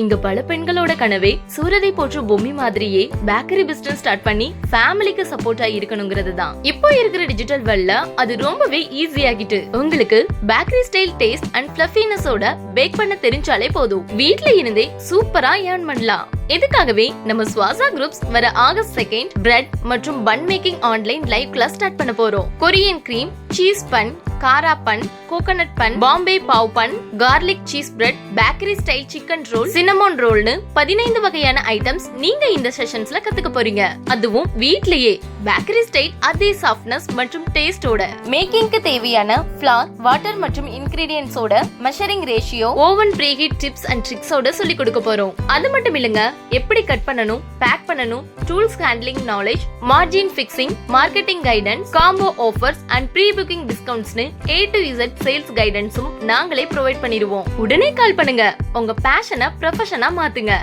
இங்க பல பெண்களோட கனவே சூரரை போற்று பொம்மி மாதிரியே பேக்கரி பிசினஸ் ஸ்டார்ட் பண்ணி ஃபேமிலிக்கு சப்போர்ட்டா இருக்கணுங்கிறது தான். இப்போ இருக்கிற டிஜிட்டல் வேர்ல்ட்ல அது ரொம்பவே ஈஸி ஆகிட்டு. உங்களுக்கு பேக்கரி ஸ்டைல் டேஸ்ட் அண்ட் ஃப்ளஃபினஸோட பேக் பண்ண தெரிஞ்சாலே போதும், வீட்ல இருந்தே சூப்பரா ஏர்ன் பண்ணலாம். இதுக்காகவே நம்ம ஸ்வாசா குரூப்ஸ் வர ஆகஸ்ட் 2 பிரெட் மற்றும் bun making online live class start பண்ண போறோம். கொரியன் கிரீம், சீஸ் பன், காரா bun, coconut bun, Bombay pav bun, garlic cheese bread, bakery style chicken roll, cinnamon ரோல்னு 15 வகையான ஐட்டம்ஸ் நீங்க இந்த செஷன்ஸ்ல கத்துக்க போறீங்க. அதுவும் வீட்லயே பேக்கரி ஸ்டைல் அதே சாஃப்ட்னஸ் மற்றும் டேஸ்டோட. மேக்கிங்க்கு தேவையான ஃப்ளார், வாட்டர் மற்றும் இன்கிரிடியன்ட்ஸோட measuring ratio, oven preheat tips and ட்ரிக்ஸோட சொல்லி கொடுக்க போறோம். அது மட்டும் இல்லங்க, எப்படி கட் பண்ணணும், பேக் பண்ணணும், tools handling knowledge, margin fixing, marketing guidance, combo offers and pre booking டிஸ்கவுண்ட்ஸ்னு A to Z சேல்ஸ் கைடன்ஸும் நாங்களே ப்ரொவைட் பண்ணிடுவோம். உடனே கால் பண்ணுங்க, உங்க பேஷனை ப்ரொஃபஷனா மாத்துங்க.